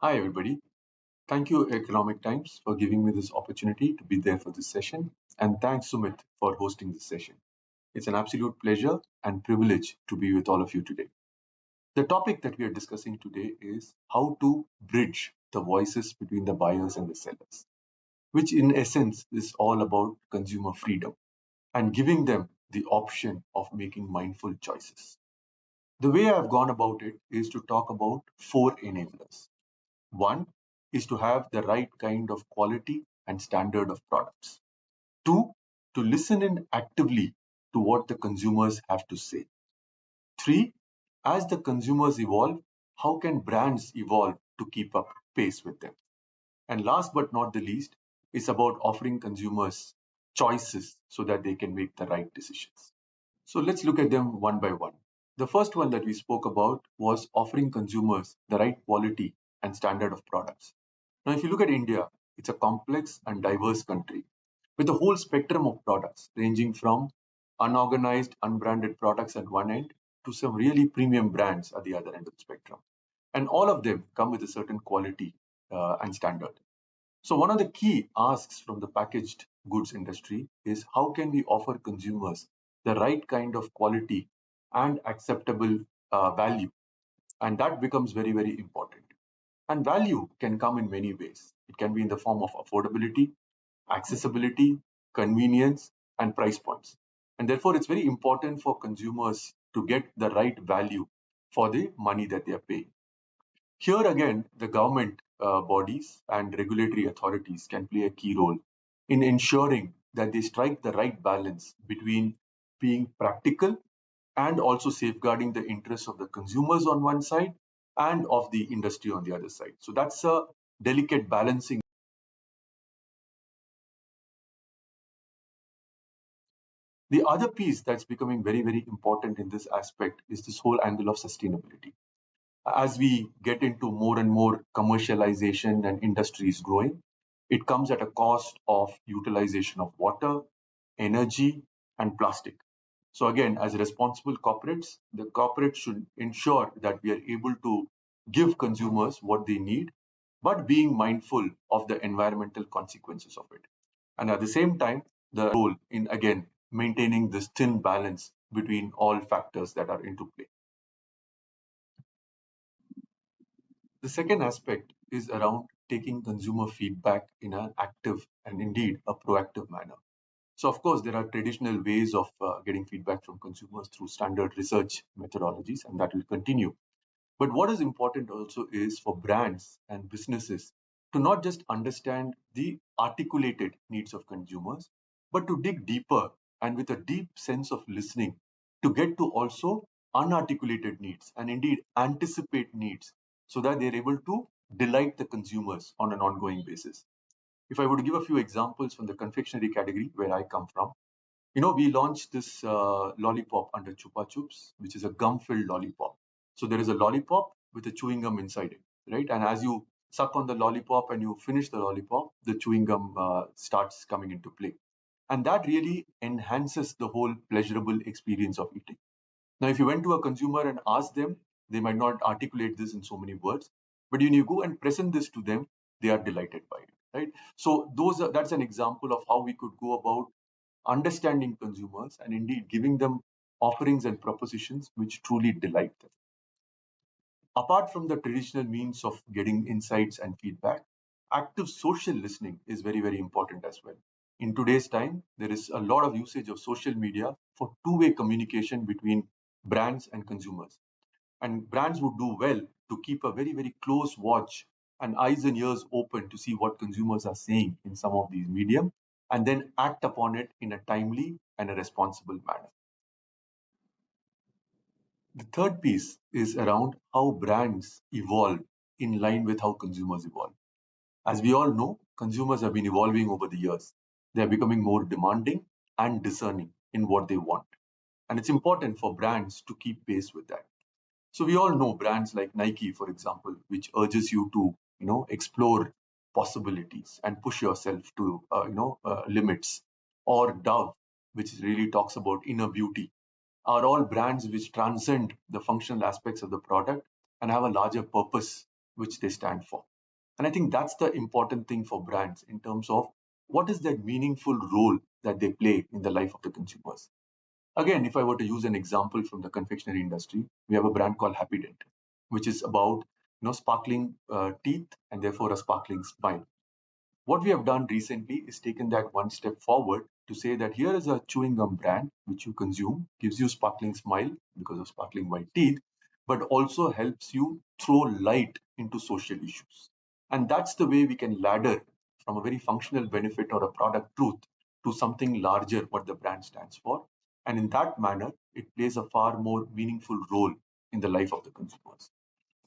Hi, everybody. Thank you, Economic Times, for giving me this opportunity to be there for this session. And thanks, Sumit, for hosting this session. It's an absolute pleasure and privilege to be with all of you today. The topic that we are discussing today is how to bridge the voices between the buyers and the sellers, which in essence is all about consumer freedom and giving them the option of making mindful choices. The way I've gone about it is to talk about four enablers. One is to have the right kind of quality and standard of products. Two, to listen in actively to what the consumers have to say. Three, as the consumers evolve, how can brands evolve to keep up pace with them? And last but not the least, is about offering consumers choices so that they can make the right decisions. So let's look at them one by one. The first one that we spoke about was offering consumers the right quality and standard of products. Now, if you look at India, it's a complex and diverse country with a whole spectrum of products ranging from unorganized, unbranded products at one end to some really premium brands at the other end of the spectrum. And all of them come with a certain quality and standard. So, one of the key asks from the packaged goods industry is how can we offer consumers the right kind of quality and acceptable value? And that becomes very, very important. And value can come in many ways. It can be in the form of affordability, accessibility, convenience, and price points. And therefore, it's very important for consumers to get the right value for the money that they are paying. Here again, the government bodies and regulatory authorities can play a key role in ensuring that they strike the right balance between being practical and also safeguarding the interests of the consumers on one side and of the industry on the other side. So that's a delicate balancing. The other piece that's becoming very, very important in this aspect is this whole angle of sustainability. As we get into more and more commercialization and industries growing, it comes at a cost of utilization of water, energy, and plastic. So again, as responsible corporates, the corporates should ensure that we are able to give consumers what they need, but being mindful of the environmental consequences of it. And at the same time, the role in again maintaining this thin balance between all factors that are into play. The second aspect is around taking consumer feedback in an active and indeed a proactive manner. So, of course, there are traditional ways of getting feedback from consumers through standard research methodologies, and that will continue. But what is important also is for brands and businesses to not just understand the articulated needs of consumers, but to dig deeper and with a deep sense of listening to get to also unarticulated needs and indeed anticipate needs so that they're able to delight the consumers on an ongoing basis. If I were to give a few examples from the confectionery category where I come from, we launched this lollipop under Chupa Chups, which is a gum-filled lollipop. So there is a lollipop with a chewing gum inside it, right? And as you suck on the lollipop and you finish the lollipop, the chewing gum starts coming into play. And that really enhances the whole pleasurable experience of eating. Now, if you went to a consumer and asked them, they might not articulate this in so many words, but when you go and present this to them, they are delighted by it, right? So that's an example of how we could go about understanding consumers and indeed giving them offerings and propositions which truly delight them. Apart from the traditional means of getting insights and feedback, active social listening is very, very important as well. In today's time, there is a lot of usage of social media for two-way communication between brands and consumers. And brands would do well to keep a very, very close watch and eyes and ears open to see what consumers are saying in some of these medium and then act upon it in a timely and a responsible manner. The third piece is around how brands evolve in line with how consumers evolve. As we all know, consumers have been evolving over the years. They are becoming more demanding and discerning in what they want. And it's important for brands to keep pace with that. So we all know brands like Nike, for example, which urges you to, explore possibilities and push yourself to, limits, or Dove, which really talks about inner beauty, are all brands which transcend the functional aspects of the product and have a larger purpose which they stand for. And I think that's the important thing for brands in terms of what is that meaningful role that they play in the life of the consumers. Again, if I were to use an example from the confectionery industry, we have a brand called Happy Dent, which is about sparkling teeth and therefore a sparkling smile. What we have done recently is taken that one step forward to say that here is a chewing gum brand which you consume, gives you sparkling smile because of sparkling white teeth, but also helps you throw light into social issues. And that's the way we can ladder from a very functional benefit or a product truth to something larger, what the brand stands for. And in that manner, it plays a far more meaningful role in the life of the consumers.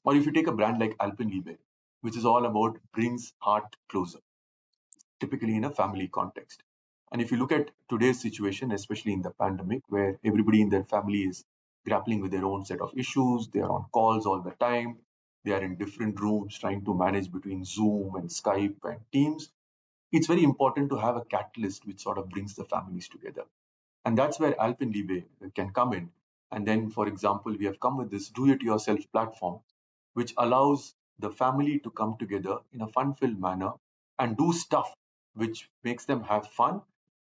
Or if you take a brand like Alpenliebe, which is all about brings heart closer, typically in a family context. And if you look at today's situation, especially in the pandemic, where everybody in their family is grappling with their own set of issues, they are on calls all the time, they are in different rooms trying to manage between Zoom and Skype and Teams, it's very important to have a catalyst which sort of brings the families together. And that's where Alpenliebe can come in. And then, for example, we have come with this do it yourself platform, which allows the family to come together in a fun filled manner and do stuff which makes them have fun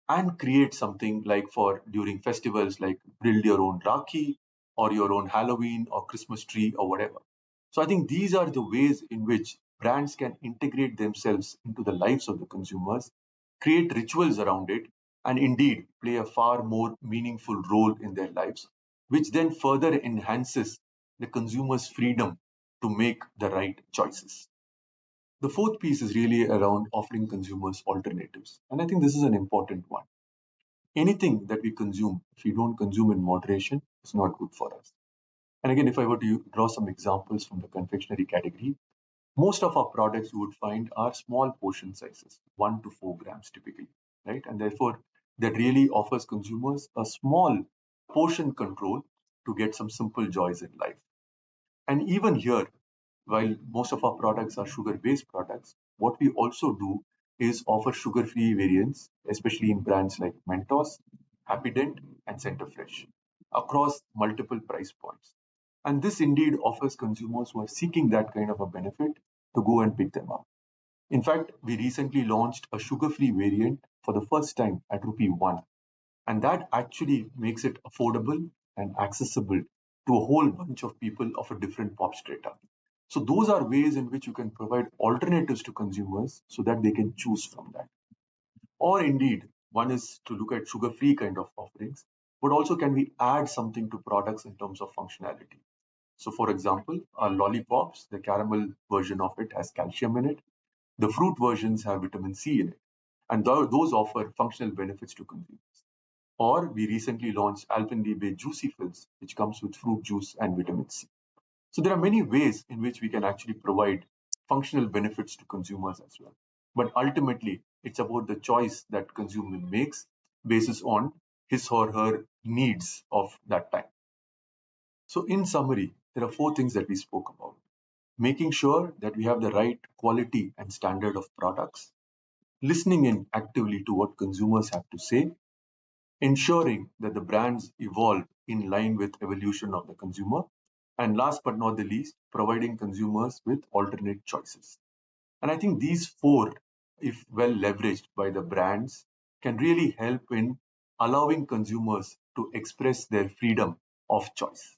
and create something like for during festivals, like build your own Rakhi or your own Halloween or Christmas tree or whatever. So I think these are the ways in which brands can integrate themselves into the lives of the consumers, create rituals around it, and indeed play a far more meaningful role in their lives, which then further enhances the consumer's freedom to make the right choices. The fourth piece is really around offering consumers alternatives. And I think this is an important one. Anything that we consume, if we don't consume in moderation, is not good for us. And again, if I were to draw some examples from the confectionery category, most of our products you would find are small portion sizes, 1 to 4 grams typically, right? And therefore, that really offers consumers a small portion control to get some simple joys in life. And even here, while most of our products are sugar-based products, what we also do is offer sugar-free variants, especially in brands like Mentos, Happy Dent, and Center Fresh, across multiple price points. And this indeed offers consumers who are seeking that kind of a benefit to go and pick them up. In fact, we recently launched a sugar-free variant for the first time at rupee 1, and that actually makes it affordable and accessible to a whole bunch of people of a different pop strata. So those are ways in which you can provide alternatives to consumers so that they can choose from that. Or indeed, one is to look at sugar-free kind of offerings, but also can we add something to products in terms of functionality? So for example, our lollipops, the caramel version of it has calcium in it. The fruit versions have vitamin C in it. And those offer functional benefits to consumers. Or we recently launched Alpenlibe Juicy Fills, which comes with fruit juice and vitamin C. So there are many ways in which we can actually provide functional benefits to consumers as well. But ultimately, it's about the choice that consumer makes basis on his or her needs of that time. So in summary, there are four things that we spoke about. Making sure that we have the right quality and standard of products, listening in actively to what consumers have to say, ensuring that the brands evolve in line with evolution of the consumer, and last but not the least, providing consumers with alternate choices. And I think these four, if well leveraged by the brands, can really help in allowing consumers to express their freedom of choice.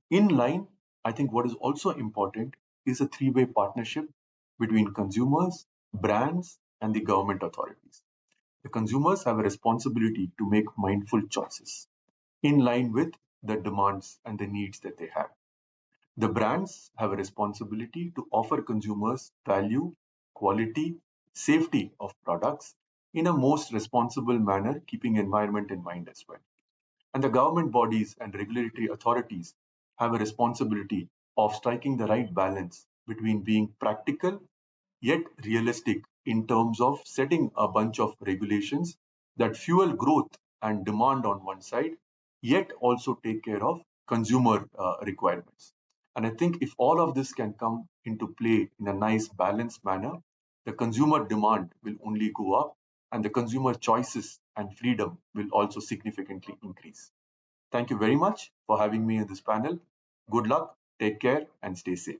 In line, I think what is also important is a three-way partnership between consumers, brands, and the government authorities. The consumers have a responsibility to make mindful choices in line with the demands and the needs that they have. The brands have a responsibility to offer consumers value, quality, safety of products in a most responsible manner, keeping environment in mind as well. And the government bodies and regulatory authorities have a responsibility of striking the right balance between being practical yet realistic in terms of setting a bunch of regulations that fuel growth and demand on one side, yet also take care of consumer requirements. And I think if all of this can come into play in a nice balanced manner, the consumer demand will only go up and the consumer choices and freedom will also significantly increase. Thank you very much for having me in this panel. Good luck, take care, and stay safe.